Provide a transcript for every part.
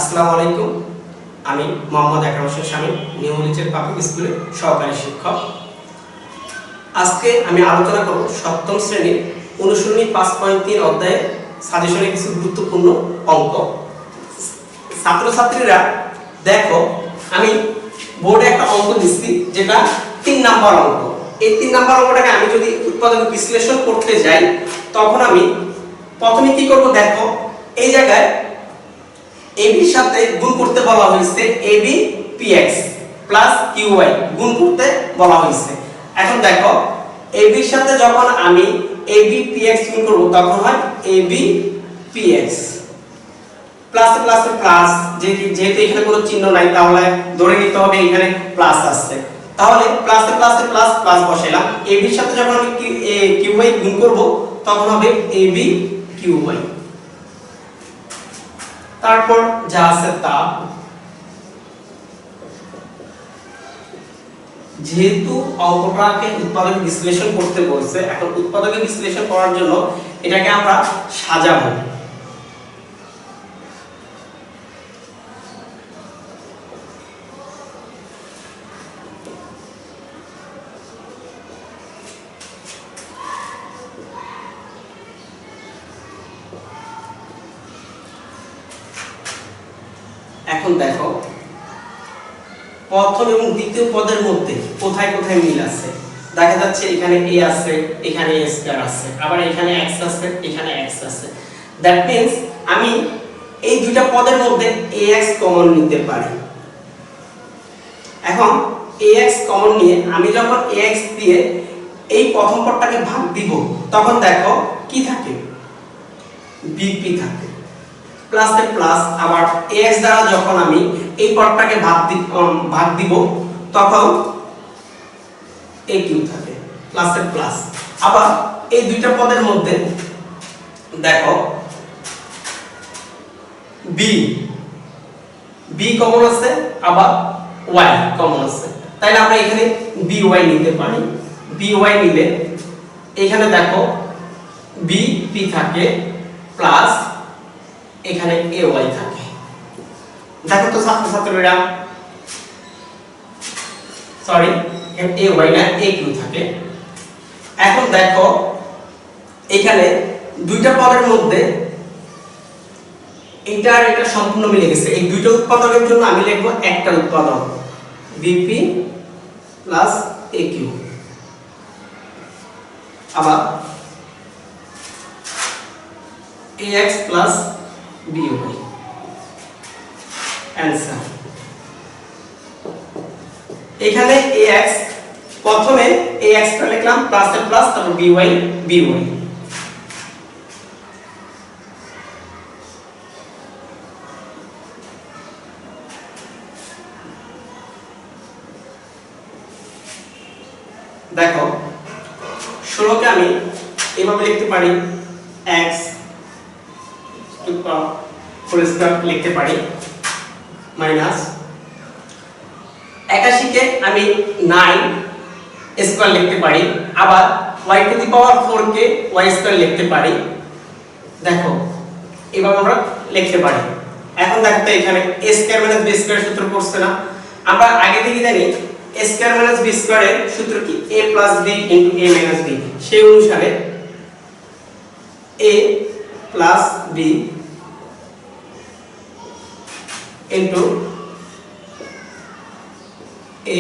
আসসালামু আলাইকুম। আমি মোহাম্মদ আকরাম হোসেন শামীম, নিউ লিচের পাবলিক স্কুলের সহকারী শিক্ষক। আজকে আমি আলোচনা করব সপ্তম শ্রেণীর অনুশীলনী 5.3 অধ্যায়ের সাজেশনের কিছু গুরুত্বপূর্ণ অঙ্ক। ছাত্রছাত্রীরা দেখো, আমি বোর্ডে একটা অঙ্ক দিচ্ছি যেটা 3 নাম্বার অঙ্ক। এই 3 নাম্বার অঙ্কটাকে আমি যদি উৎপাদক বিশ্লেষণ করতে যাই, তখন আমি প্রথমে কি করব? দেখো, এই জায়গায় ab এর সাথে গুণ করতে বলা হয়েছে ab px প্লাস qy গুণ করতে বলা হয়েছে। এখন দেখো, ab এর সাথে যখন আমি ab px গুণ করব তখন হয় ab px plus plus plus, যেহেতু এখানে কোনো চিহ্ন নাই তাহলে ধরে নিতে হবে এখানে প্লাস আসছে। তাহলে প্লাস প্লাস প্লাস প্লাস বসাইলাম। ab এর সাথে যখন আমি qy গুণ করব তখন হবে ab qy। তারপর যা আছে তা, যেহেতু অঙ্কটাকে উৎপাদক বিশ্লেষণ করতে বলছে, এখন উৎপাদকে বিশ্লেষণ করার জন্য এটাকে আমরা সাজাবো। এখন দেখো, প্রথম এবং দ্বিতীয় পদের মধ্যে কোথায় কোথায় মিল আছে দেখা যাচ্ছে। এখানে a আছে, এখানে a স্কয়ার আছে, আবার এখানে x আছে, এখানে x আছে। দ্যাট মিন্স আমি এই দুইটা পদের মধ্যে ax কমন নিতে পারি। এখন ax কমন নিয়ে আমি যখন ax দিয়ে এই প্রথম পদটাকে ভাগ দিব তখন দেখো কি থাকে, bp থাকে প্লাস এর প্লাস। আবার ax দ্বারা যখন আমি এই পদটাকে ভাগ দিব তখন aq থাকে প্লাস এর প্লাস। আবার এই দুইটা পদের মধ্যে দেখো b কমন আছে, আবার y কমন আছে, তাইলে আমরা এখানে by নিতে পারি। by নিলে এখানে দেখো bp থাকে প্লাস এখানে ay থাকে। দেখো তো ছাত্রছাত্রীরা, সরি ay না aq থাকে। এখন দেখো এখানে দুইটা পদের মধ্যে এটা আর এটা সম্পূর্ণ মিলে গেছে। এই দুইটা উৎপাদকের জন্য আমি লিখব একটা উৎপাদক bp প্লাস aq। আবার ax প্লাস by आंसर। এখানে ax, প্রথমে ax টা লিখলাম প্লাস এর প্লাস, তারপর by দেখো 16 কে আমি এভাবে লিখতে পারি x হোল স্কয়ার লিখতে পারি মাইনাস 81 কে আমি 9 স্কয়ার লিখতে পারি। আবার y two the power 4 K y square লিখতে পারি। দেখো এভাবে আমরা লিখতে পারি। এখন দেখো তো এখানে a square minus b square সূত্র পড়ছে না? আমরা আগে থেকে জানি a স্কয়ার মাইনাস b স্কয়ারের সূত্র কি, a plus b into a minus b। সেই অনুসারে a plus b into a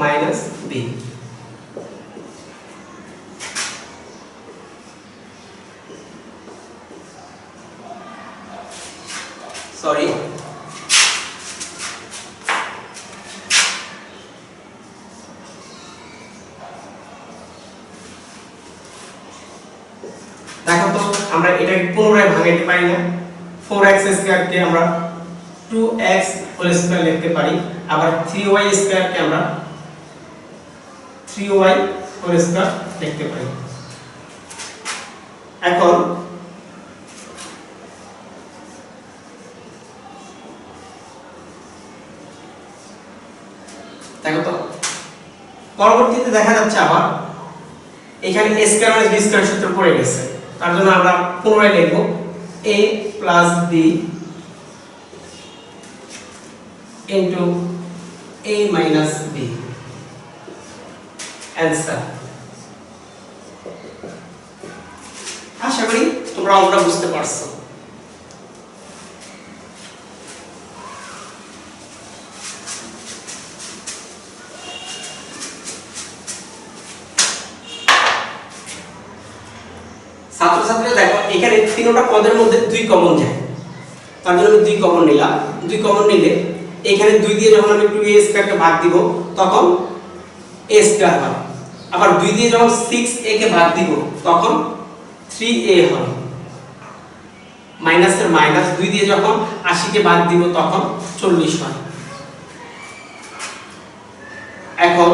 minus b। Sorry, দেখো তো আমরা এটাকে পুনরায় ভাঙাইতে পারি না। 4x স্কয়ার কে আমরা 2x হোল স্কয়ার লিখতে পারি। আবার 3y স্কয়ার কে আমরা 3y হোল স্কয়ার লিখতে পারি। এখন দেখো তো পরবর্তীতে দেখা যাচ্ছে আবার এখানে a square minus b square সূত্র পড়ে গেছে। তার জন্য আমরা পুনরায় লিখব a plus b into a minus b answer। আশা করি তোমরা অঙ্কটা বুঝতে পারছো। ছাত্রছাত্রীরা দেখো এখানে তিনটা পদের মধ্যে 2 কমন যায়, তার জন্য আমি 2 কমন নিলাম। 2 কমন নিলে এখানে 2 দিয়ে যখন আমি 2a স্কয়ারকে ভাগ দিব তখন a স্কয়ার হয়, আবার 2 দিয়ে যখন 6a কে ভাগ দিব তখন 3a হয়, মাইনাসের মাইনাস 2 দিয়ে যখন 80 কে ভাগ দিব তখন 40 হয়। এখন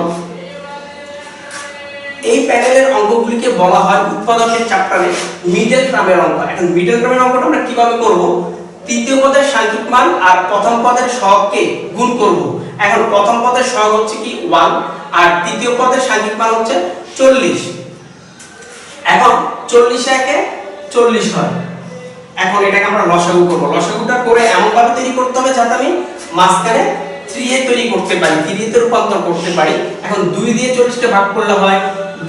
এই প্যানেলের অঙ্কগুলিকে বলা হয় উৎপাদকের চ্যাপ্টারে মিডল টার্মের অঙ্ক। এখন মিডল টার্মের অঙ্কটা আমরা কিভাবে করব? তৃতীয় পদের সাংখ্যিক মান আর প্রথম পদের সহগকে গুণ করব। এখন প্রথম পদের সহগ হচ্ছে কি 1 আর তৃতীয় পদের সাংখ্যিক মান হচ্ছে 40। এখন 40 একে 40 হয়। এখন এটাকে আমরা লসাগু করব। লসাগুটা করে এমন ভাবে তৈরি করতে হবে যাতে আমি মাঝখানে 3a তৈরি করতে পারি, 3a তে রূপান্তর করতে পারি। এখন 2 দিয়ে 40 কে ভাগ করলে হয়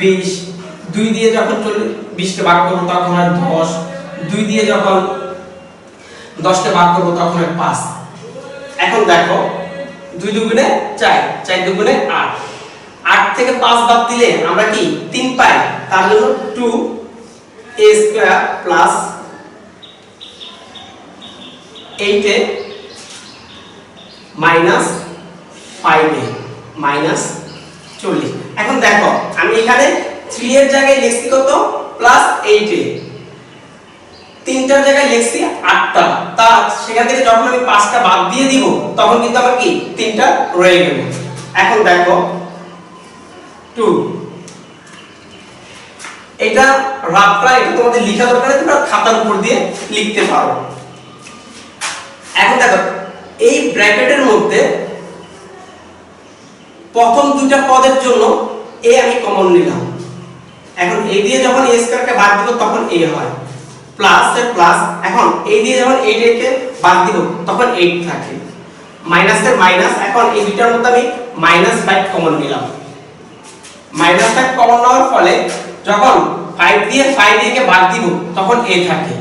20, 2 দিয়ে যখন 20 কে ভাগ করব তখন হয় 10, 2 দিয়ে যখন 10 কে ভাগ করব তখন হয় 5। এখন দেখো 2 দুগুণে 4, 4 দুগুণে 8, 8 থেকে 5 বাদ দিলে আমরা কি 3 পাই, তার জন্য 2a square plus 8a minus 5a minus 40। এখন দেখো আমি এখানে 3 এর জায়গায় লিখছি কত প্লাস 8a, 3টার জায়গায় লিখছি 8টা, তা সেখান থেকে যখন আমি 5টা বাদ দিয়ে দিব তখন কিন্তু আমার কি 3টা রয়ে গেল। এখন দেখো 2, এটা রাফটা এটা তোমাদের লেখা দরকার নেই, তোমরা খাতার উপর দিয়ে লিখতে পারো। এখন দেখো এই ব্র্যাকেটের মধ্যে প্রথম দুইটা পদের জন্য a আমি কমন নিলাম। এখন a দিয়ে যখন a স্কয়ারকে ভাগ দিব তখন a হয়, প্লাস এর প্লাস। এখন a দিয়ে যখন 8 কে ভাগ দিব তখন 8 থাকে, মাইনাস এর মাইনাস। এখন এই দুইটার মধ্যে আমি -5 কমন নিলাম। -5 কমন নেওয়ার ফলে যখন 5 দিয়ে 5a কে ভাগ দিব তখন a থাকে,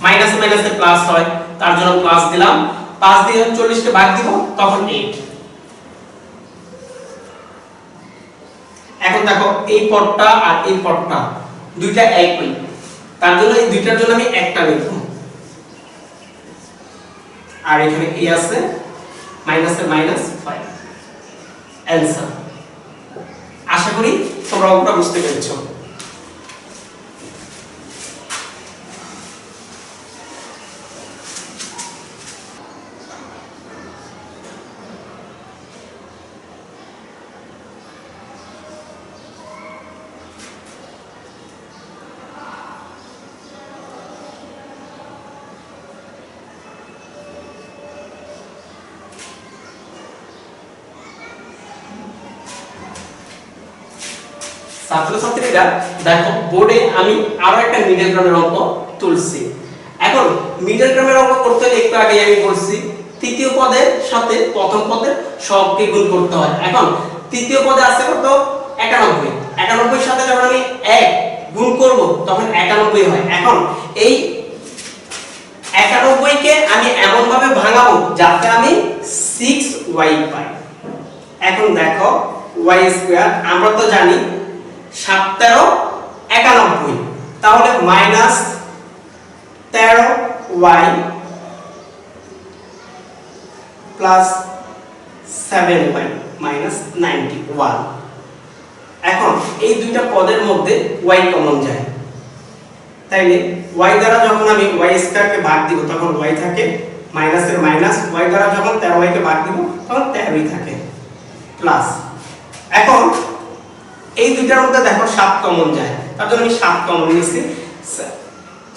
মাইনাস মাইনাসে প্লাস হয়, তার জন্য প্লাস দিলাম। 5 দিয়ে 40 কে ভাগ দিব তখন 8। এখন দেখো এই পদটা আর এই পদটা দুইটা একই, তার জন্য এই দুইটার জন্য আমি একটা লিখব। আর এখানে a আছে মাইনাসে -5 आंसर। আশা করি তোমরা অঙ্কটা বুঝতে পেরেছো। ছাত্রছাত্রীরা দেখো বোর্ডে আমি আরো একটা মিডল টার্মের অঙ্ক তুলছি। এখন মিডল টার্মের অঙ্ক করতে হলে একটু আগে আমি বলছি তৃতীয় পদের সাথে প্রথম পদের সবকে গুণ করতে হয়। এখন তৃতীয় পদে আছে কত 91, 91 এর সাথে যখন আমি 1 গুণ করব তখন 91 হয়। এখন এই 91 কে আমি এমন ভাবে ভাঙাবো যাতে আমি 6y পাই। এখন দেখো y স্কয়ার আমরা তো জানি 7 13 91, তাহলে -13y প্লাস 7y -91। এখন এই দুইটা পদের মধ্যে y কমন যায়, তাইলে y দ্বারা যখন আমি y স্কয়ার কে ভাগ দিব তখন y থাকে, মাইনাস এর মাইনাস, y দ্বারা যখন 13y কে ভাগ দিব তখন 13ই থাকে, প্লাস। এখন এই দুইটার মধ্যে দেখো 7 কমন যায়, তার জন্য আমি 7 কমন নিয়েছি।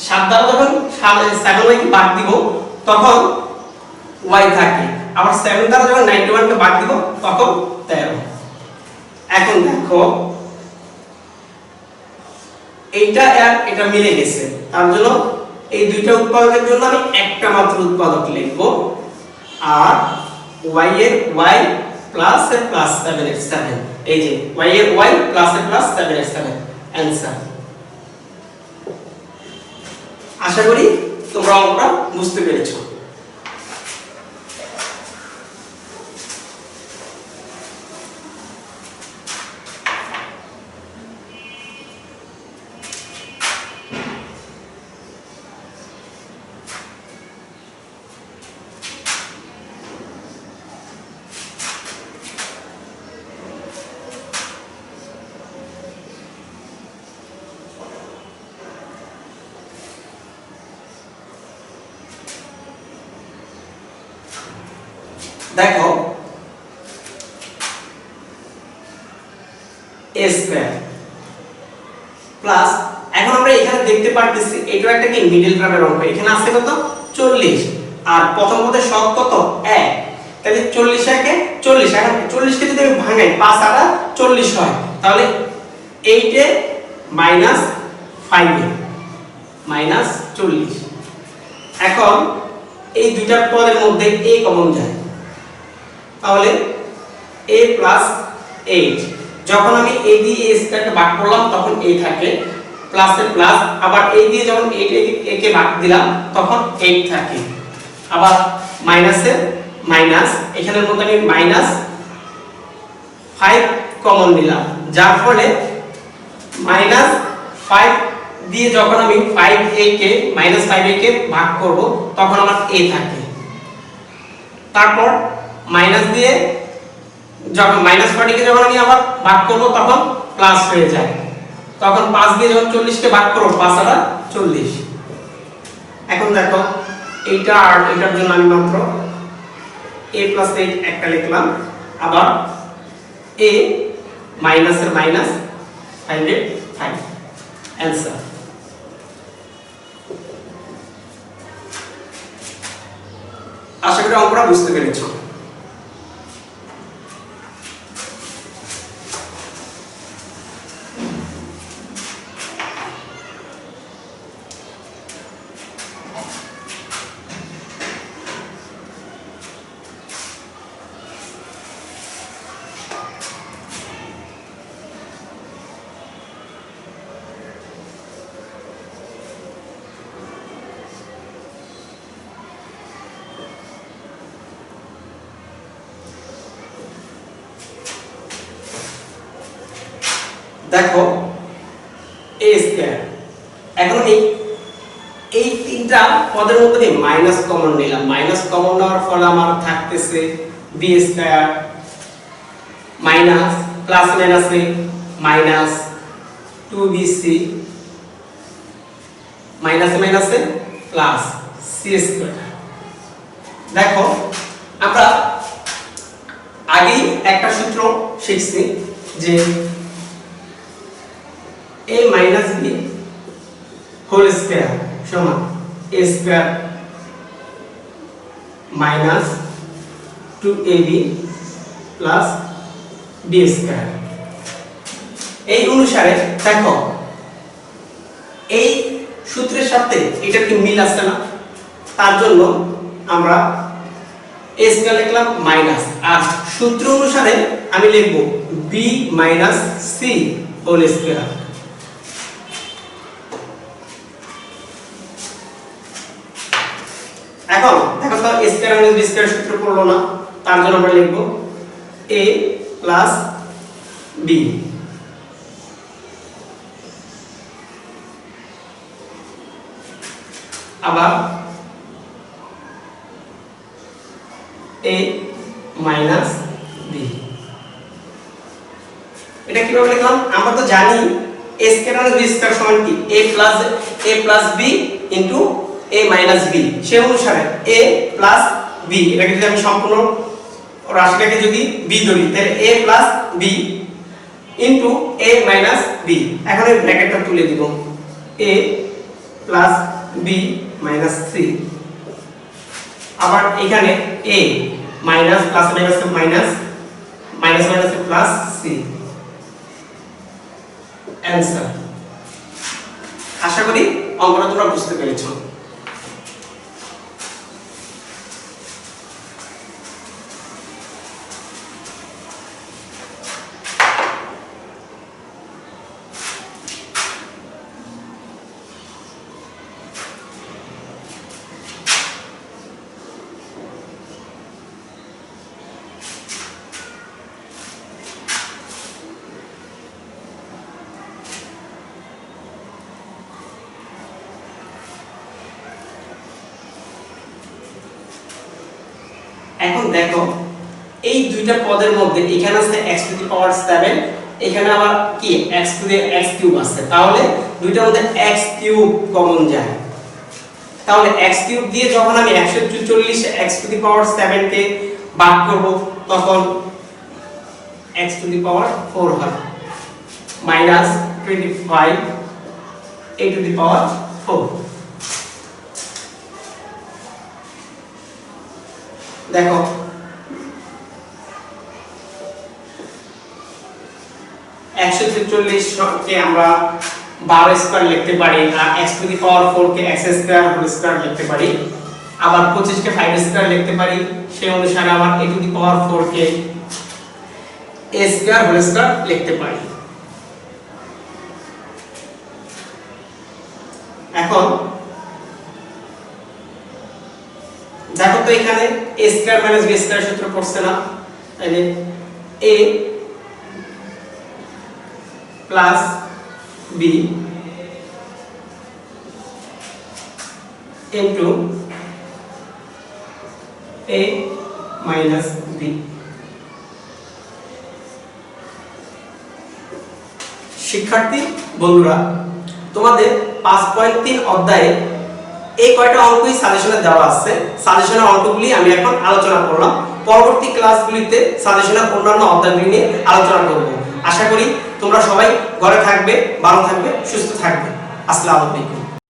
7 দ্বারা যখন 7y কে ভাগ দিব তখন y থাকে, আবার 7 দ্বারা যখন 91 কে ভাগ দিব তখন 13। এখন দেখো এইটা আর এটা মিলে গেছে, তার জন্য এই দুইটা উৎপাদকের জন্য আমি একটা মাত্র উৎপাদক লিখব, আর y এর y প্লাস এর প্লাস 7x7, এই যে y এর y প্লাস এর প্লাস 7x7 आंसर। আশা করি তোমরা অঙ্কটা বুঝতে পেরেছো। देखो a স্কয়ার প্লাস এখন আমরা এখানে দেখতে পারতেছি এটা একটা কি মিডল টার্মের অঙ্ক, এখানে আছে কত 40 আর প্রথম পদে সব কত 1, তাহলে 40 একে 40, এখন 40 কে যদি আমি ভাঙাই 5 আর 40 হয়, তাহলে 8 এ মাইনাস 5 এ মাইনাস 40। এখন এই দুইটা পদের মধ্যে a কমন যায়, তাহলে a প্লাস 8, যখন আমি a দিয়ে a স্কয়ারটা ভাগ করলাম তখন a থাকে প্লাস এর প্লাস, আবার a দিয়ে যখন 8 a কে ভাগ দিলাম তখন 8 থাকে, আবার মাইনাসের মাইনাস, এখানের মধ্যে আমি মাইনাস 5 কমন নিলাম, যার ফলে মাইনাস 5 দিয়ে যখন আমি 5a কে মাইনাস 5a কে ভাগ করব তখন আমার a থাকে, তারপর মাইনাস দিয়ে যখন মাইনাস 40 কে যখন আমি আবার ভাগ করব তখন প্লাস হয়ে যায়, তখন 5 দিয়ে যখন 40 কে ভাগ করব 5 আর 40। এখন দেখো এইটা আর এটার জন্য আমি মাত্র a + 8 একটা লিখলাম, আবার a মাইনাস এর মাইনাস 5 এর 5 आंसर। আশা করি অঙ্কটা বুঝতে পেরেছো। দেখো a স্কয়ার, এখন আমি এই তিনটা পদের মধ্যে মাইনাস কমন নিলাম, মাইনাস কমন নেওয়ার ফলে আমার থাকতেছে b স্কয়ার মাইনাস প্লাস মাইনাসে মাইনাস 2bc মাইনাসে মাইনাসে প্লাস c স্কয়ার। দেখো আমরা আগেই একটা সূত্র শিখছি যে a minus b whole square সমান a square minus 2ab plus b square। এই অনুসারে দেখো এই সূত্রের সাথে এটা কি মিল আছে না, তার জন্য আমরা a স্কয়ার লিখলাম মাইনাস, আর সূত্র অনুসারে আমি লিখব b minus c whole square। এখন দেখো তো a square minus b square সূত্র পড়লো না, তার জন্য আমরা লিখব a প্লাস b, আবার a মাইনাস b। এটা কিভাবে লিখলাম, আমরা তো জানি a square minus b square সমান কি a plus b into a minus b, সেই অনুসারে a প্লাস b এটাকে যদি আমি সম্পূর্ণ রাশিটাকে যদি b ধরি তাহলে a plus b into a minus b। এখন এই ব্র্যাকেটটা তুলে দিব, a প্লাস b মাইনাস 3, আবার এখানে a minus plus minus minus minus minus plus c answer. আশা করি অঙ্কটা তোমরা বুঝতে পেরেছো। এখন দেখো এই দুইটা পদের মধ্যে এখানে আছে x টু দি পাওয়ার 7, এখানে আবার কি x to the x cube আছে, তাহলে দুইটার মধ্যে x কিউব কমন যায়। তাহলে x কিউব দিয়ে যখন আমি 144 x টু দি পাওয়ার 7 কে ভাগ করব তখন x টু দি পাওয়ার 4 হয় minus 25 a to the power 4। দেখো একশো ছেচল্লিশ কে আমরা 12 স্কয়ার লিখতে পারি, আর x টু দি পাওয়ার 4 কে x স্কয়ার হোল স্কয়ার লিখতে পারি, আবার 25 কে 5 স্কয়ার লিখতে পারি, সেই অনুসারে আবার a টু দি পাওয়ার 4 কে a স্কয়ার হোল স্কয়ার লিখতে পারি। এখন দেখো তো এখানে a square minus b square সূত্র পড়ছে না, তাহলে a plus b into a minus b। শিক্ষার্থী বন্ধুরা, তোমাদের 5.3 অধ্যায়ে এই কয়টা অঙ্কই সাজেশনে দেওয়া আছে। সাজেশনের অঙ্কগুলি আমি এখন আলোচনা করলাম, পরবর্তী ক্লাসগুলিতে সাজেশনের অন্যান্য অধ্যায়গুলি নিয়ে আলোচনা করব। আশা করি তোমরা সবাই ঘরে থাকবে, ভালো থাকবে, সুস্থ থাকবে। আসসালামু আলাইকুম।